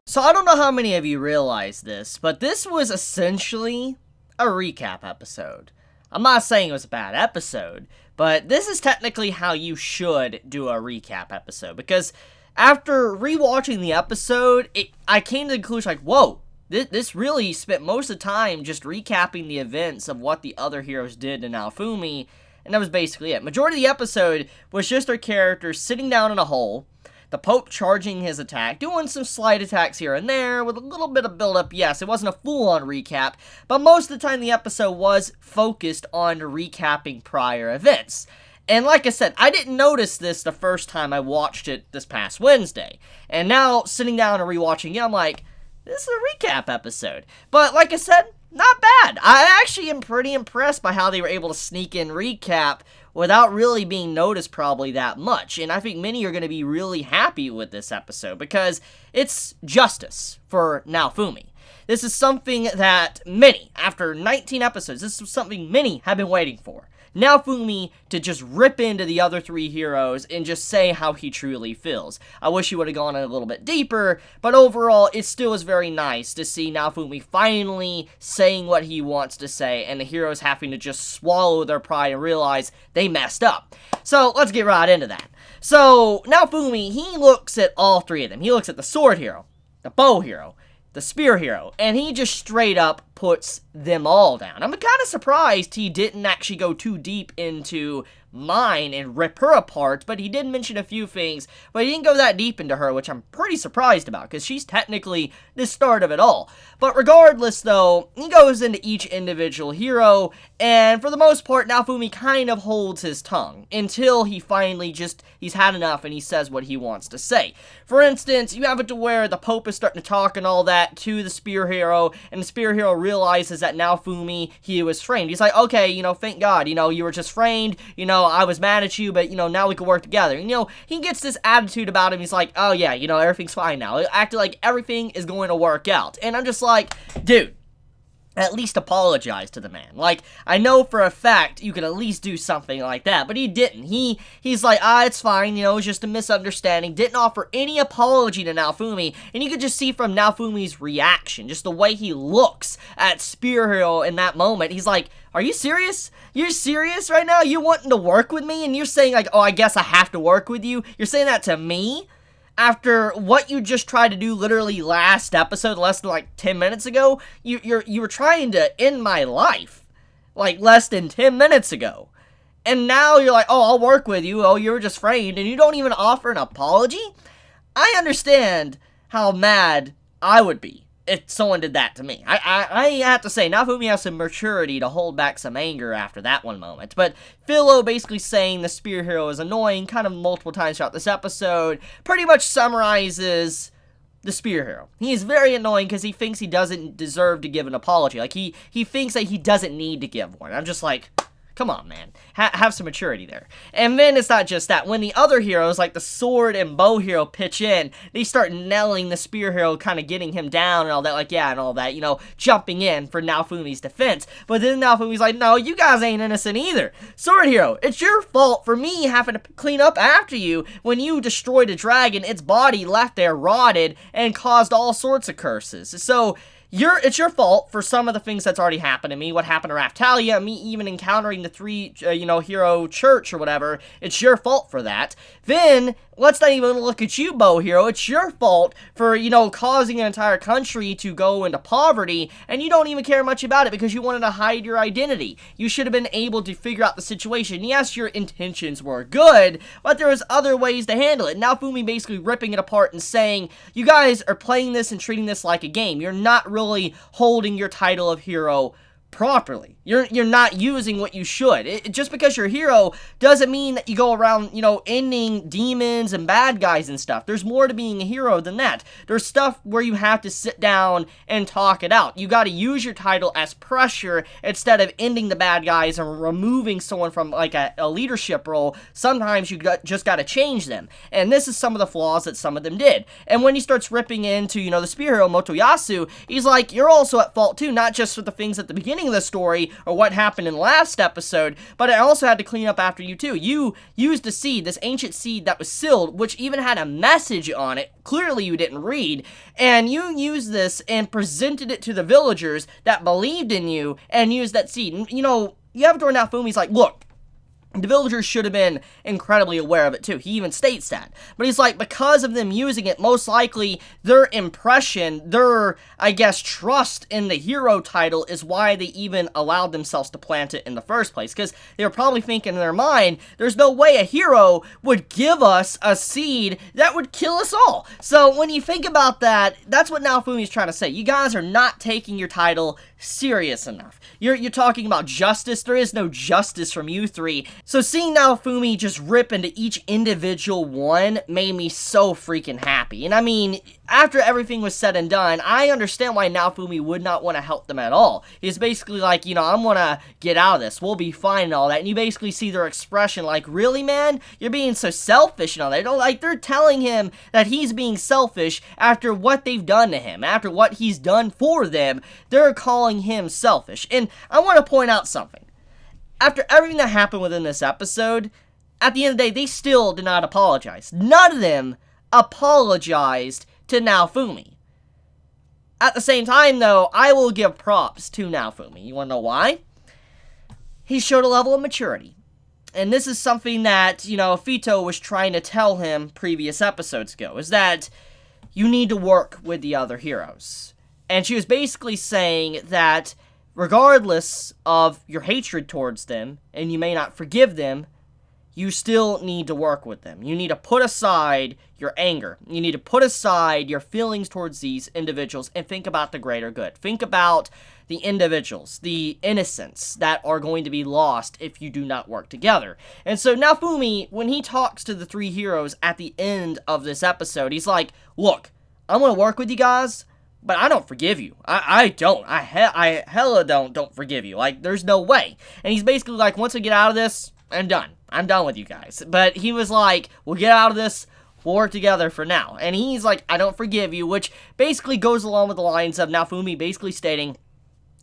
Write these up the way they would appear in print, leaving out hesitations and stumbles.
So I don't know how many of you realize this, but this was essentially a recap episode. I'm not saying it was a bad episode, but this is technically how you should do a recap episode, because after rewatching the episode, I came to the conclusion like, whoa, this really spent most of the time just recapping the events of what the other heroes did to Naofumi, and that was basically it. Majority of the episode was just our characters sitting down in a hole, the Pope charging his attack, doing some slight attacks here and there with a little bit of build-up. Yes, it wasn't a full-on recap, but most of the time the episode was focused on recapping prior events. And like I said, I didn't notice this the first time I watched it this past Wednesday. And now, sitting down and rewatching it, I'm like, this is a recap episode. But like I said, not bad. I actually am pretty impressed by how they were able to sneak in recap without really being noticed probably that much. And I think many are going to be really happy with this episode because it's justice for Naofumi. This is something that many, after 19 episodes, this is something many have been waiting for. Naofumi to just rip into the other three heroes and just say how he truly feels. I wish he would have gone in a little bit deeper, but overall, it still is very nice to see Naofumi finally saying what he wants to say, and the heroes having to just swallow their pride and realize they messed up. So, let's get right into that. So, Naofumi, he looks at all three of them. He looks at the sword hero, the bow hero, the spear hero, and he just straight up puts them all down. I'm kind of surprised he didn't actually go too deep into mine and rip her apart, but he did mention a few things, but he didn't go that deep into her, which I'm pretty surprised about, because she's technically the start of it all. But regardless, though, he goes into each individual hero, and for the most part, Naofumi kind of holds his tongue, until he finally he's had enough, and he says what he wants to say. For instance, you have it to where the Pope is starting to talk and all that to the spear hero, and the spear hero realizes that Naofumi, he was framed. He's like, okay, thank God, you were just framed, I was mad at you, but, now we can work together. He gets this attitude about him. He's like, oh, yeah, everything's fine now. Acting like everything is going to work out. And I'm just like, dude, at least apologize to the man. Like, I know for a fact you could at least do something like that, but he didn't. He's like, it's fine, it's just a misunderstanding. Didn't offer any apology to Naofumi, and you could just see from Naofumi's reaction, just the way he looks at Spear Hero in that moment. He's like, are you serious? You're serious right now? You wanting to work with me? And you're saying like, oh, I guess I have to work with you? You're saying that to me? After what you just tried to do literally last episode, less than like 10 minutes ago, you were trying to end my life, like less than 10 minutes ago. And now you're like, oh, I'll work with you, oh, you were just framed, and you don't even offer an apology? I understand how mad I would be if someone did that to me. I have to say, Naofumi has some maturity to hold back some anger after that one moment. But Philo basically saying the spear hero is annoying kind of multiple times throughout this episode pretty much summarizes the spear hero. He is very annoying because he thinks he doesn't deserve to give an apology. Like, he thinks that he doesn't need to give one. I'm just like, come on, man. Have some maturity there. And then it's not just that. When the other heroes, like the sword and bow hero, pitch in, they start nailing the spear hero, kind of getting him down and all that, like, yeah, and all that, jumping in for Naofumi's defense. But then Naofumi's like, no, you guys ain't innocent either. Sword hero, it's your fault for me having to clean up after you when you destroyed a dragon, its body left there rotted and caused all sorts of curses. So, it's your fault for some of the things that's already happened to me. What happened to Raftalia, me even encountering the three, hero church or whatever. It's your fault for that. Then, let's not even look at you, Bow Hero. It's your fault for, causing an entire country to go into poverty, and you don't even care much about it because you wanted to hide your identity. You should have been able to figure out the situation. Yes, your intentions were good, but there was other ways to handle it. Now Fumi basically ripping it apart and saying, you guys are playing this and treating this like a game. You're not really holding your title of hero properly. You're not using what you should. Just because you're a hero doesn't mean that you go around, ending demons and bad guys and stuff. There's more to being a hero than that. There's stuff where you have to sit down and talk it out. You gotta use your title as pressure instead of ending the bad guys and removing someone from, like, a leadership role. Sometimes you just gotta change them. And this is some of the flaws that some of them did. And when he starts ripping into, the spear hero, Motoyasu, he's like, you're also at fault too, not just for the things at the beginning beginning of the story, or what happened in the last episode, but I also had to clean up after you too. You used a seed, this ancient seed that was sealed, which even had a message on it, clearly you didn't read, and you used this and presented it to the villagers that believed in you, and used that seed. And, you know, Yamato Naofumi's like, look, the villagers should have been incredibly aware of it too. He even states that. But he's like, because of them using it, most likely their impression, their, I guess, trust in the hero title is why they even allowed themselves to plant it in the first place. Because they were probably thinking in their mind, there's no way a hero would give us a seed that would kill us all. So when you think about that, that's what Naofumi's trying to say. You guys are not taking your title serious enough. You're talking about justice. There is no justice from you three. So seeing Naofumi just rip into each individual one made me so freaking happy. And I mean, after everything was said and done, I understand why Naofumi would not want to help them at all. He's basically like, you know, I'm gonna get out of this. We'll be fine and all that. And you basically see their expression like, really, man? You're being so selfish and all that. Like, they're telling him that he's being selfish after what they've done to him. After what he's done for them, they're calling him selfish. And I want to point out something. After everything that happened within this episode, at the end of the day, they still did not apologize. None of them apologized to Naofumi. At the same time, though, I will give props to Naofumi. You want to know why? He showed a level of maturity. And this is something that, you know, Fito was trying to tell him previous episodes ago, is that you need to work with the other heroes. And she was basically saying that regardless of your hatred towards them, and you may not forgive them, you still need to work with them. You need to put aside your anger. You need to put aside your feelings towards these individuals and think about the greater good. Think about the individuals, the innocents that are going to be lost if you do not work together. And so Naofumi, when he talks to the three heroes at the end of this episode, he's like, look, I'm going to work with you guys, but I don't forgive you. I don't. I hella don't forgive you. Like, there's no way. And he's basically like, once I get out of this, I'm done. I'm done with you guys. But he was like, we'll get out of this, we'll work together for now. And he's like, I don't forgive you, which basically goes along with the lines of Naofumi basically stating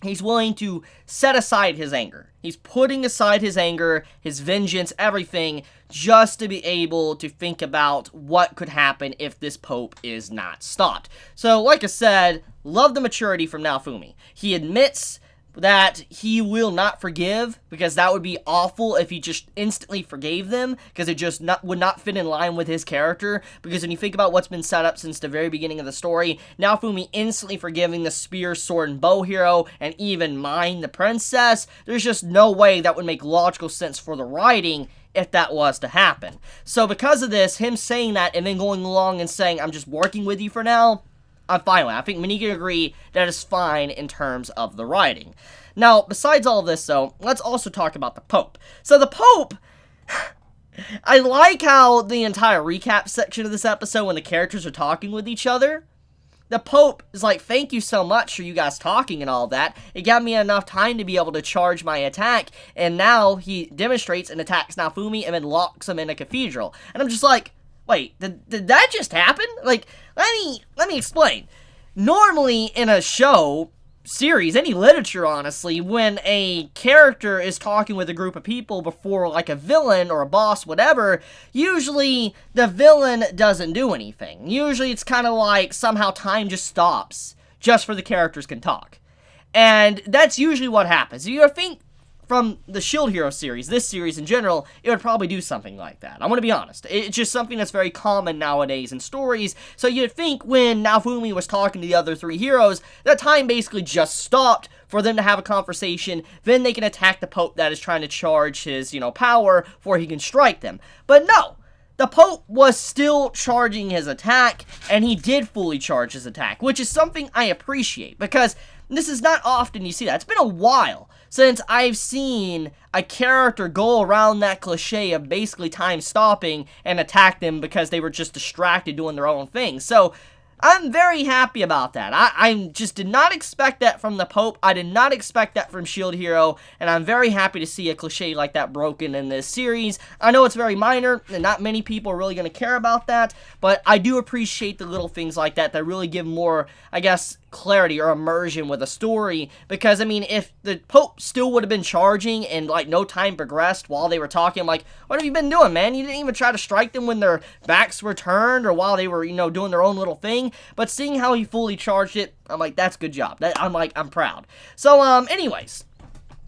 he's willing to set aside his anger. He's putting aside his anger, his vengeance, everything, just to be able to think about what could happen if this Pope is not stopped. So, like I said, love the maturity from Naofumi. He admits that he will not forgive, because that would be awful if he just instantly forgave them, because it just would not fit in line with his character. Because when you think about what's been set up since the very beginning of the story, Naofumi instantly forgiving the spear, sword, and bow hero, and even Mine, the princess, there's just no way that would make logical sense for the writing if that was to happen. So because of this, him saying that and then going along and saying, I'm just working with you for now, I'm fine with it. I think many can agree that is fine in terms of the writing. Now, besides all of this, though, let's also talk about the Pope. So the Pope, I like how the entire recap section of this episode, when the characters are talking with each other, the Pope is like, thank you so much for you guys talking and all that. It gave me enough time to be able to charge my attack, and now he demonstrates and attacks Naofumi and then locks him in a cathedral. And I'm just like, wait, did that just happen? Like, let me explain. Normally, in a show, series, any literature, honestly, when a character is talking with a group of people before, like, a villain or a boss, whatever, usually the villain doesn't do anything. Usually it's kind of like somehow time just stops just for the characters can talk. And that's usually what happens. You think from the Shield Hero series, this series in general, it would probably do something like that. I'm going to be honest. It's just something that's very common nowadays in stories. So you'd think when Naofumi was talking to the other three heroes, that time basically just stopped for them to have a conversation. Then they can attack the Pope that is trying to charge his, power before he can strike them. But no. The Pope was still charging his attack, and he did fully charge his attack, which is something I appreciate, because this is not often you see that. It's been a while since I've seen a character go around that cliche of basically time stopping and attack them because they were just distracted doing their own thing. So I'm very happy about that. I just did not expect that from the Pope. I did not expect that from Shield Hero, and I'm very happy to see a cliche like that broken in this series. I know it's very minor, and not many people are really going to care about that, but I do appreciate the little things like that that really give more, I guess, clarity or immersion with a story, because, I mean, if the Pope still would have been charging and, like, no time progressed while they were talking, I'm like, what have you been doing, man? You didn't even try to strike them when their backs were turned or while they were, you know, doing their own little thing, but seeing how he fully charged it, I'm like, that's good job. I'm proud. So, anyways,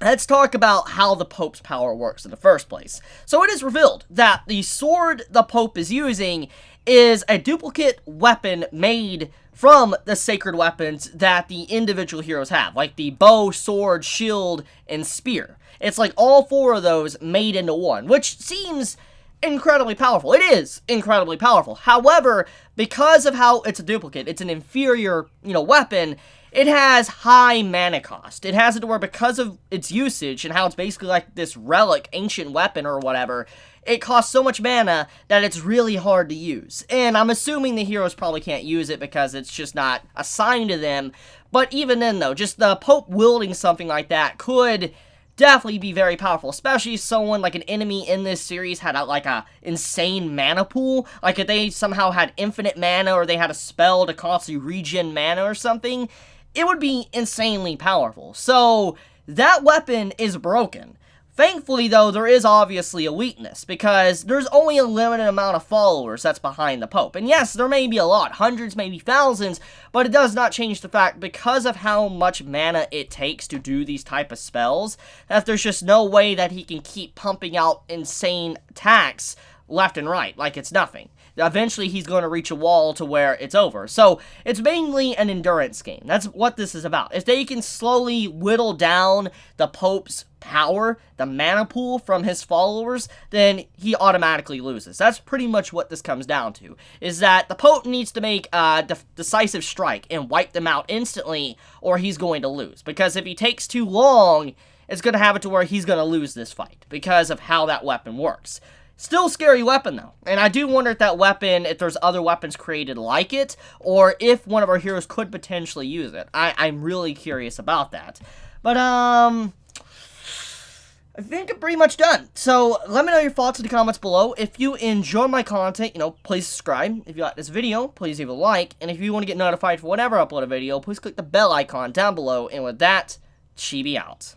let's talk about how the Pope's power works in the first place. So it is revealed that the sword the Pope is using is a duplicate weapon made from the sacred weapons that the individual heroes have, like the bow, sword, shield, and spear. It's like all 4 of those made into one, which seems incredibly powerful. It is incredibly powerful. However, because of how it's a duplicate, it's an inferior, weapon, it has high mana cost. It has it to where, because of its usage and how it's basically like this relic, ancient weapon or whatever, it costs so much mana that it's really hard to use. And I'm assuming the heroes probably can't use it because it's just not assigned to them. But even then, though, just the Pope wielding something like that could definitely be very powerful, especially if someone like an enemy in this series had a insane mana pool. Like if they somehow had infinite mana or they had a spell to constantly regen mana or something, it would be insanely powerful. So that weapon is broken. Thankfully, though, there is obviously a weakness, because there's only a limited amount of followers that's behind the Pope. And yes, there may be a lot, hundreds, maybe thousands, but it does not change the fact, because of how much mana it takes to do these type of spells, that there's just no way that he can keep pumping out insane attacks left and right, like it's nothing. Eventually, he's going to reach a wall to where it's over. So, it's mainly an endurance game. That's what this is about. If they can slowly whittle down the Pope's power, the mana pool from his followers, then he automatically loses. That's pretty much what this comes down to, is that the Pope needs to make a decisive strike and wipe them out instantly, or he's going to lose. Because if he takes too long, it's going to have it to where he's going to lose this fight, because of how that weapon works. Still a scary weapon, though. And I do wonder if that weapon, if there's other weapons created like it, or if one of our heroes could potentially use it. I'm really curious about that. But, I think I'm pretty much done. So, let me know your thoughts in the comments below. If you enjoy my content, please subscribe. If you like this video, please leave a like. And if you want to get notified for whenever I upload a video, please click the bell icon down below. And with that, Chibi out.